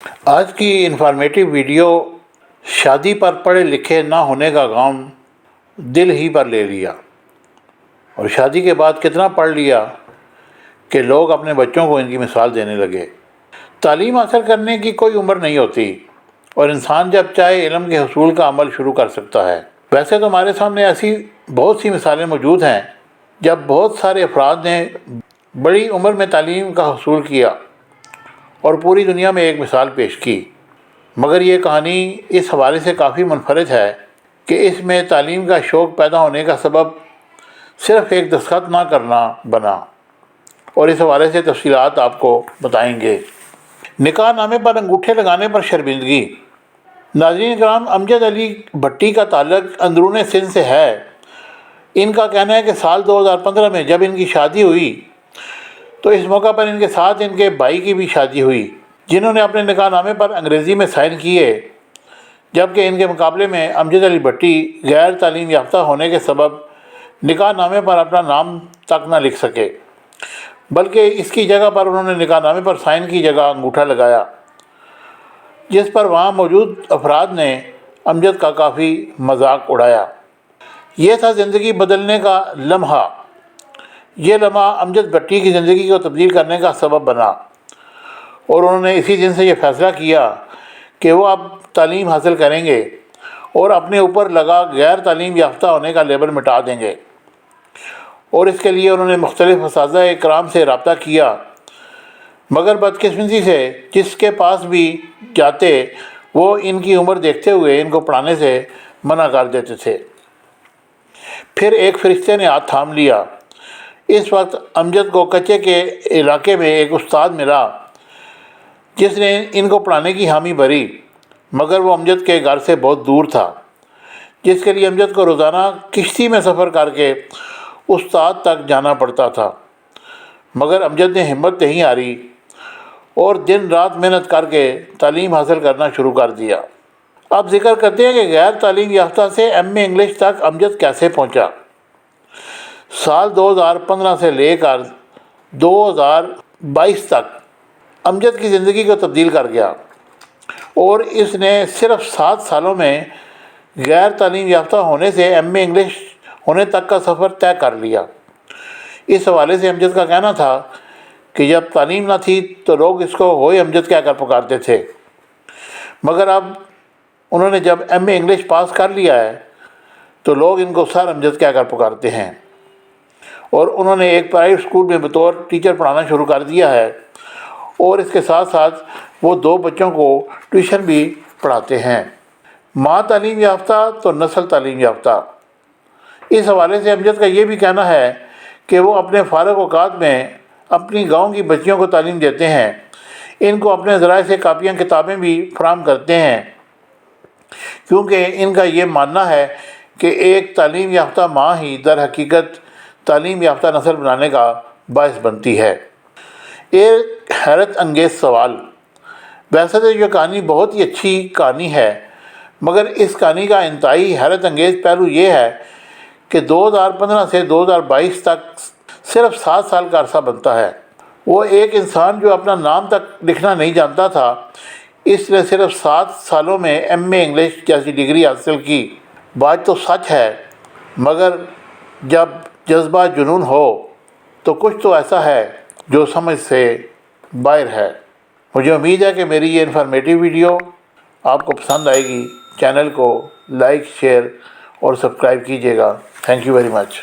آج کی informative video شادی پر پڑھے لکھے نہ ہونے کا غم دل ہی پر لے لیا، اور شادی کے بعد کتنا پڑھ لیا کہ لوگ اپنے بچوں کو ان کی مثال دینے لگے۔ تعلیم حاصل کرنے کی کوئی عمر نہیں ہوتی، اور انسان جب چاہے علم کے حصول کا عمل شروع کر سکتا ہے۔ ویسے تو ہمارے سامنے ایسی بہت سی مثالیں موجود ہیں جب بہت سارے افراد نے بڑی عمر میں تعلیم کا حصول کیا اور پوری دنیا میں ایک مثال پیش کی، مگر یہ کہانی اس حوالے سے کافی منفرد ہے کہ اس میں تعلیم کا شوق پیدا ہونے کا سبب صرف ایک دستخط نہ کرنا بنا، اور اس حوالے سے تفصیلات آپ کو بتائیں گے۔ نکاح نامے پر انگوٹھے لگانے پر شرمندگی۔ ناظرین کرام، امجد علی بھٹی کا تعلق اندرون سندھ سے ہے۔ ان کا کہنا ہے کہ سال 2015 میں جب ان کی شادی ہوئی تو اس موقع پر ان کے ساتھ ان کے بھائی کی بھی شادی ہوئی، جنہوں نے اپنے نکاح نامے پر انگریزی میں سائن کیے، جبکہ ان کے مقابلے میں امجد علی بھٹی غیر تعلیم یافتہ ہونے کے سبب نکاح نامے پر اپنا نام تک نہ لکھ سکے، بلکہ اس کی جگہ پر انہوں نے نکاح نامے پر سائن کی جگہ انگوٹھا لگایا، جس پر وہاں موجود افراد نے امجد کا کافی مذاق اڑایا۔ یہ تھا زندگی بدلنے کا لمحہ۔ یہ لمحہ امجد بھٹی کی زندگی کو تبدیل کرنے کا سبب بنا، اور انہوں نے اسی دن سے یہ فیصلہ کیا کہ وہ اب تعلیم حاصل کریں گے اور اپنے اوپر لگا غیر تعلیم یافتہ ہونے کا لیبل مٹا دیں گے، اور اس کے لیے انہوں نے مختلف اساتذہ کرام سے رابطہ کیا، مگر بدقسمتی سے جس کے پاس بھی جاتے وہ ان کی عمر دیکھتے ہوئے ان کو پڑھانے سے منع کر دیتے تھے۔ پھر ایک فرشتے نے ہاتھ تھام لیا۔ اس وقت امجد کو کچے کے علاقے میں ایک استاد ملا جس نے ان کو پڑھانے کی حامی بھری، مگر وہ امجد کے گھر سے بہت دور تھا، جس کے لیے امجد کو روزانہ کشتی میں سفر کر کے استاد تک جانا پڑتا تھا، مگر امجد نے ہمت نہیں ہاری اور دن رات محنت کر کے تعلیم حاصل کرنا شروع کر دیا۔ اب ذکر کرتے ہیں کہ غیر تعلیم یافتہ سے ایم اے انگلش تک امجد کیسے پہنچا۔ سال 2015 سے لے کر 2022 تک امجد کی زندگی کو تبدیل کر گیا، اور اس نے صرف 7 سالوں میں غیر تعلیم یافتہ ہونے سے ایم اے انگلش ہونے تک کا سفر طے کر لیا۔ اس حوالے سے امجد کا کہنا تھا کہ جب تعلیم نہ تھی تو لوگ اس کو ہوئے امجد کہہ کر پکارتے تھے، مگر اب انہوں نے جب ایم اے انگلش پاس کر لیا ہے تو لوگ ان کو سر امجد کہہ کر پکارتے ہیں، اور انہوں نے ایک پرائیویٹ اسکول میں بطور ٹیچر پڑھانا شروع کر دیا ہے، اور اس کے ساتھ ساتھ وہ 2 بچوں کو ٹیوشن بھی پڑھاتے ہیں۔ ماں تعلیم یافتہ تو نسل تعلیم یافتہ۔ اس حوالے سے امجد کا یہ بھی کہنا ہے کہ وہ اپنے فارغ اوقات میں اپنی گاؤں کی بچیوں کو تعلیم دیتے ہیں، ان کو اپنے ذرائع سے کاپیاں کتابیں بھی فراہم کرتے ہیں، کیونکہ ان کا یہ ماننا ہے کہ ایک تعلیم یافتہ ماں ہی در حقیقت تعلیم یافتہ نسل بنانے کا باعث بنتی ہے۔ ایک حیرت انگیز سوال۔ ویسے تو یہ کہانی بہت ہی اچھی کہانی ہے، مگر اس کہانی کا انتہائی حیرت انگیز پہلو یہ ہے کہ 2015 سے 2022 تک صرف 7 سال کا عرصہ بنتا ہے۔ وہ ایک انسان جو اپنا نام تک لکھنا نہیں جانتا تھا، اس نے صرف 7 سالوں میں ایم اے انگلش جیسی ڈگری حاصل کی۔ بات تو سچ ہے، مگر جب جذبہ جنون ہو تو کچھ تو ایسا ہے جو سمجھ سے باہر ہے۔ مجھے امید ہے کہ میری یہ انفارمیٹیو ویڈیو آپ کو پسند آئے گی۔ چینل کو لائک، شیئر اور سبسکرائب کیجیے گا۔ Thank you very much.